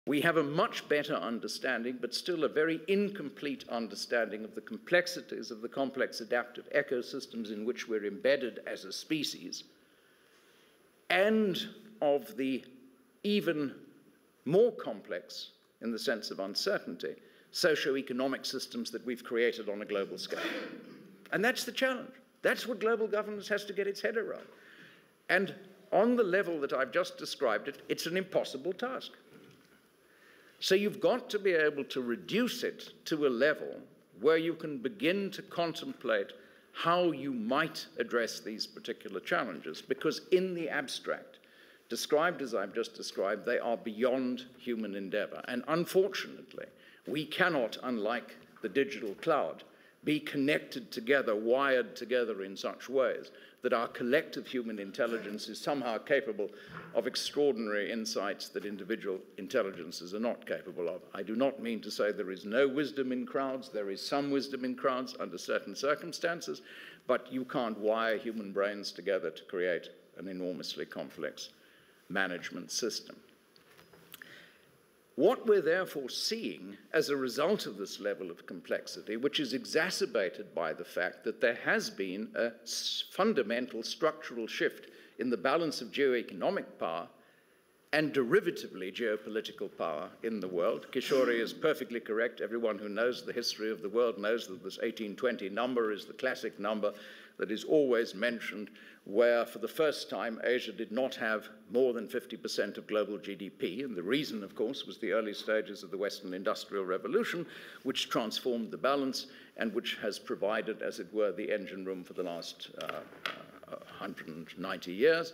We have a much better understanding, but still a very incomplete understanding of the complexities of the complex adaptive ecosystems in which we're embedded as a species, and of the even more complex, in the sense of uncertainty, socio-economic systems that we've created on a global scale. And that's the challenge. That's what global governance has to get its head around. And on the level that I've just described it, it's an impossible task. So you've got to be able to reduce it to a level where you can begin to contemplate how you might address these particular challenges, because in the abstract, described as I've just described, they are beyond human endeavor. And unfortunately, we cannot, unlike the digital cloud, be connected together, wired together in such ways that our collective human intelligence is somehow capable of extraordinary insights that individual intelligences are not capable of. I do not mean to say there is no wisdom in crowds. There is some wisdom in crowds under certain circumstances, but you can't wire human brains together to create an enormously complex management system. What we're therefore seeing as a result of this level of complexity, which is exacerbated by the fact that there has been a fundamental structural shift in the balance of geoeconomic power and derivatively geopolitical power in the world. Kishori is perfectly correct. Everyone who knows the history of the world knows that this 1820 number is the classic number that is always mentioned, where for the first time Asia did not have more than 50% of global GDP. And the reason, of course, was the early stages of the Western Industrial Revolution, which transformed the balance and which has provided, as it were, the engine room for the last 190 years.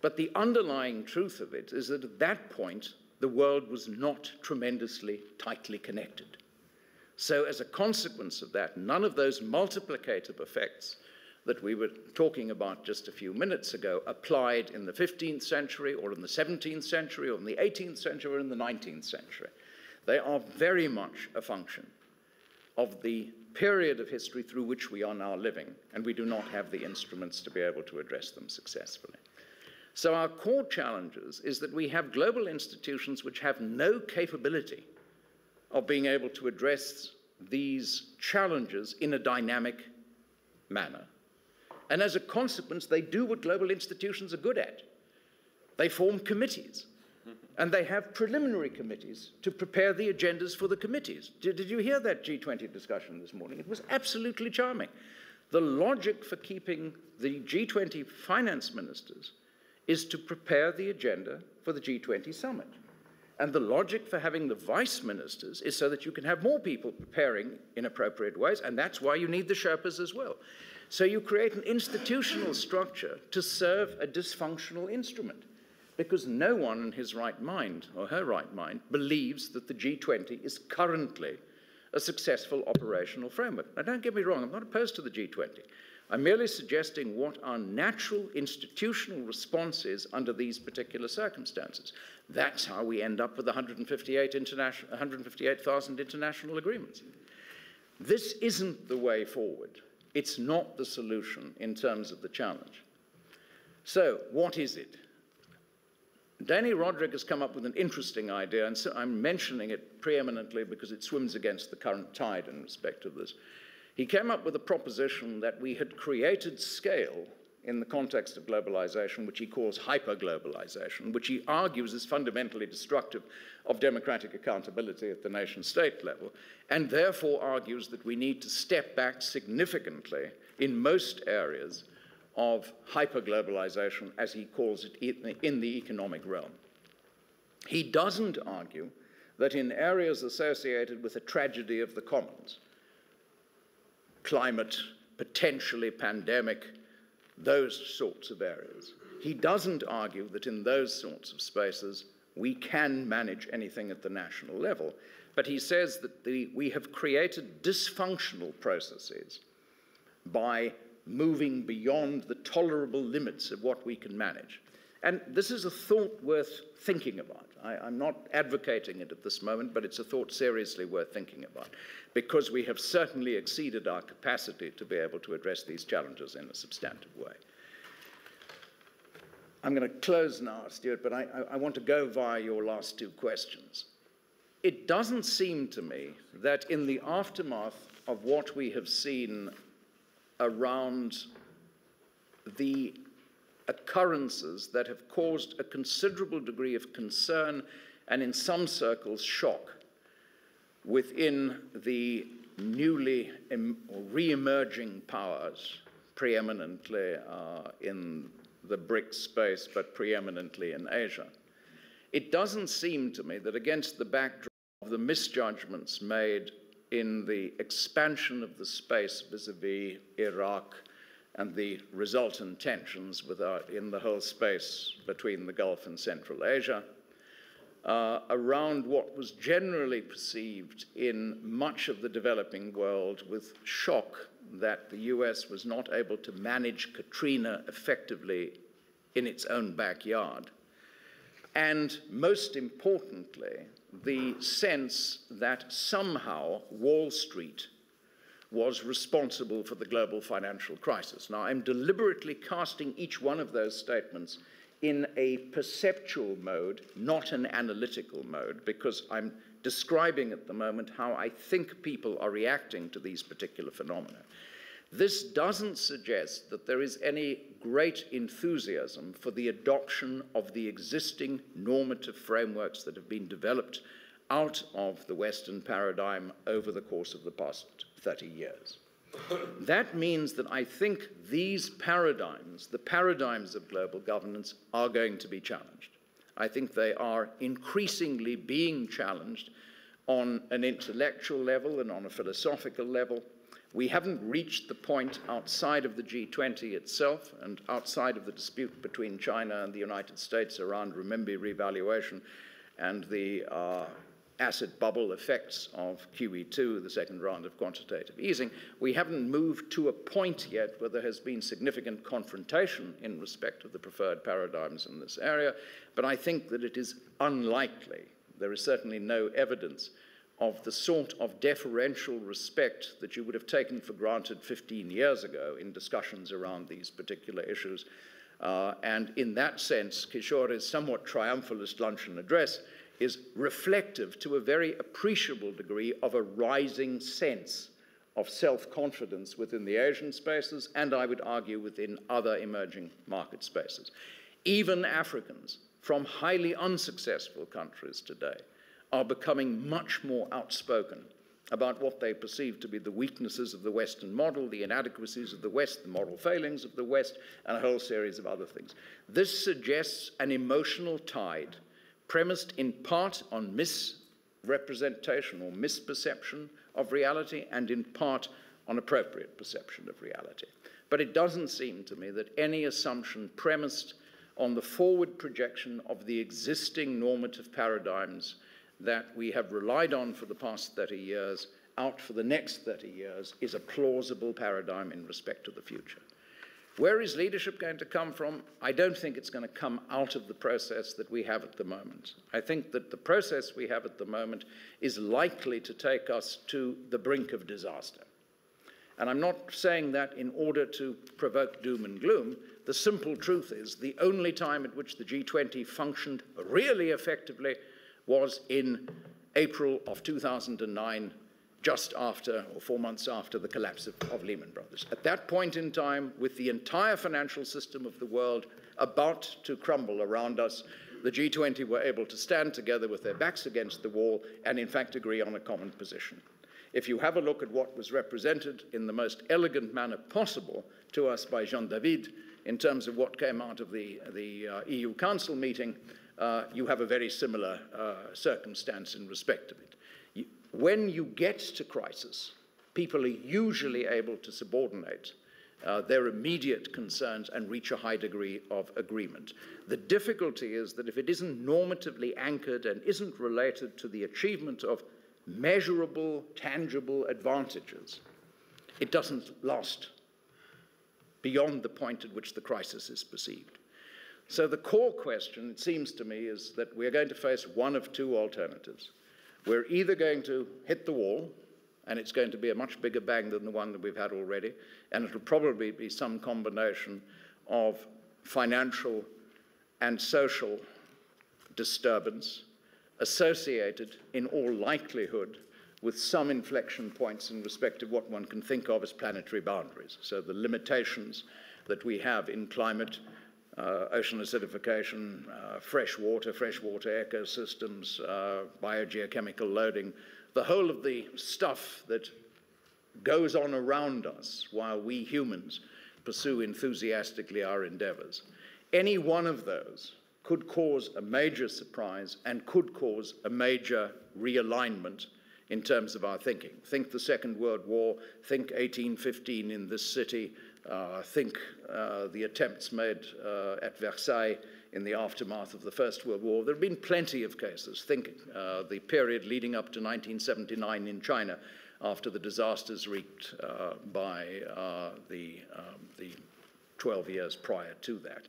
But the underlying truth of it is that at that point, the world was not tremendously tightly connected. So as a consequence of that, none of those multiplicative effects that we were talking about just a few minutes ago applied in the 15th century or in the 17th century or in the 18th century or in the 19th century. They are very much a function of the period of history through which we are now living, and we do not have the instruments to be able to address them successfully. So our core challenges is that we have global institutions which have no capability of being able to address these challenges in a dynamic manner. And as a consequence, they do what global institutions are good at. They form committees, and they have preliminary committees to prepare the agendas for the committees. Did you hear that G20 discussion this morning? It was absolutely charming. The logic for keeping the G20 finance ministers is to prepare the agenda for the G20 summit. And the logic for having the vice ministers is so that you can have more people preparing in appropriate ways, and that's why you need the Sherpas as well. So you create an institutional structure to serve a dysfunctional instrument, because no one in his right mind, or her right mind, believes that the G20 is currently a successful operational framework. Now, don't get me wrong, I'm not opposed to the G20. I'm merely suggesting what our natural institutional response is under these particular circumstances. That's how we end up with 158,000 international agreements. This isn't the way forward. It's not the solution in terms of the challenge. So, what is it? Danny Roderick has come up with an interesting idea, and so I'm mentioning it preeminently because it swims against the current tide in respect of this. He came up with a proposition that we had created scale in the context of globalization, which he calls hyperglobalization, which he argues is fundamentally destructive of democratic accountability at the nation-state level, and therefore argues that we need to step back significantly in most areas of hyperglobalization, as he calls it, in the economic realm. He doesn't argue that in areas associated with a tragedy of the commons, climate, potentially pandemic, those sorts of areas. He doesn't argue that in those sorts of spaces we can manage anything at the national level, but he says that we have created dysfunctional processes by moving beyond the tolerable limits of what we can manage. And this is a thought worth thinking about. I'm not advocating it at this moment, but it's a thought seriously worth thinking about, because we have certainly exceeded our capacity to be able to address these challenges in a substantive way. I'm going to close now, Stuart, but I want to go via your last two questions. it doesn't seem to me that in the aftermath of what we have seen around the occurrences that have caused a considerable degree of concern and in some circles shock within the newly re-emerging powers, preeminently in the BRICS space, but preeminently in Asia. It doesn't seem to me that against the backdrop of the misjudgments made in the expansion of the space vis-à-vis Iraq and the resultant tensions in the whole space between the Gulf and Central Asia, around what was generally perceived in much of the developing world with shock that the US was not able to manage Katrina effectively in its own backyard. And most importantly, the sense that somehow Wall Street was responsible for the global financial crisis. Now, I'm deliberately casting each one of those statements in a perceptual mode, not an analytical mode, because I'm describing at the moment how I think people are reacting to these particular phenomena. This doesn't suggest that there is any great enthusiasm for the adoption of the existing normative frameworks that have been developed out of the Western paradigm over the course of the past 30 years. That means that I think these paradigms, the paradigms of global governance, are going to be challenged. I think they are increasingly being challenged on an intellectual level and on a philosophical level. We haven't reached the point outside of the G20 itself and outside of the dispute between China and the United States around renminbi revaluation and the asset bubble effects of QE2, the second round of quantitative easing. We haven't moved to a point yet where there has been significant confrontation in respect of the preferred paradigms in this area, but I think that it is unlikely, there is certainly no evidence of the sort of deferential respect that you would have taken for granted 15 years ago in discussions around these particular issues. And in that sense, Kishore's somewhat triumphalist luncheon address is reflective to a very appreciable degree of a rising sense of self-confidence within the Asian spaces, and I would argue within other emerging market spaces. Even Africans from highly unsuccessful countries today are becoming much more outspoken about what they perceive to be the weaknesses of the Western model, the inadequacies of the West, the moral failings of the West, and a whole series of other things. This suggests an emotional tide premised in part on misrepresentation or misperception of reality and in part on appropriate perception of reality. But it doesn't seem to me that any assumption premised on the forward projection of the existing normative paradigms that we have relied on for the past 30 years out for the next 30 years is a plausible paradigm in respect to the future. Where is leadership going to come from? I don't think it's going to come out of the process that we have at the moment. I think that the process we have at the moment is likely to take us to the brink of disaster. And I'm not saying that in order to provoke doom and gloom. The simple truth is the only time at which the G20 functioned really effectively was in April of 2009, just after, or 4 months after, the collapse of Lehman Brothers. At that point in time, with the entire financial system of the world about to crumble around us, the G20 were able to stand together with their backs against the wall and, in fact, agree on a common position. If you have a look at what was represented in the most elegant manner possible to us by Jean David in terms of what came out of the EU Council meeting, you have a very similar circumstance in respect of it. When you get to crisis, people are usually able to subordinate their immediate concerns and reach a high degree of agreement. The difficulty is that if it isn't normatively anchored and isn't related to the achievement of measurable, tangible advantages, it doesn't last beyond the point at which the crisis is perceived. So the core question, it seems to me, is that we're going to face one of two alternatives. We're either going to hit the wall, and it's going to be a much bigger bang than the one that we've had already, and it'll probably be some combination of financial and social disturbance, associated, in all likelihood, with some inflection points in respect of what one can think of as planetary boundaries. So the limitations that we have in climate, ocean acidification, freshwater ecosystems, biogeochemical loading, the whole of the stuff that goes on around us while we humans pursue enthusiastically our endeavors. Any one of those could cause a major surprise and could cause a major realignment in terms of our thinking. Think the Second World War, think 1815 in this city, think the attempts made at Versailles in the aftermath of the First World War. There have been plenty of cases. Think the period leading up to 1979 in China after the disasters wreaked by the 12 years prior to that.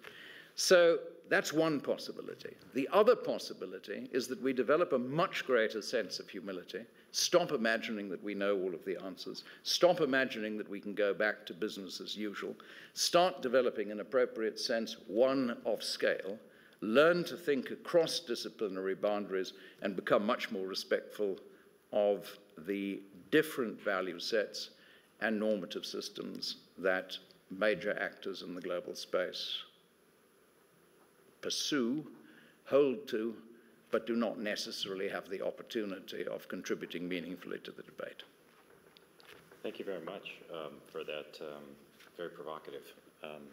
So that's one possibility. The other possibility is that we develop a much greater sense of humility, stop imagining that we know all of the answers, stop imagining that we can go back to business as usual, start developing an appropriate sense, one of scale, learn to think across disciplinary boundaries, and become much more respectful of the different value sets and normative systems that major actors in the global space pursue, hold to, but do not necessarily have the opportunity of contributing meaningfully to the debate. Thank you very much for that very provocative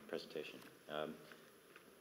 presentation.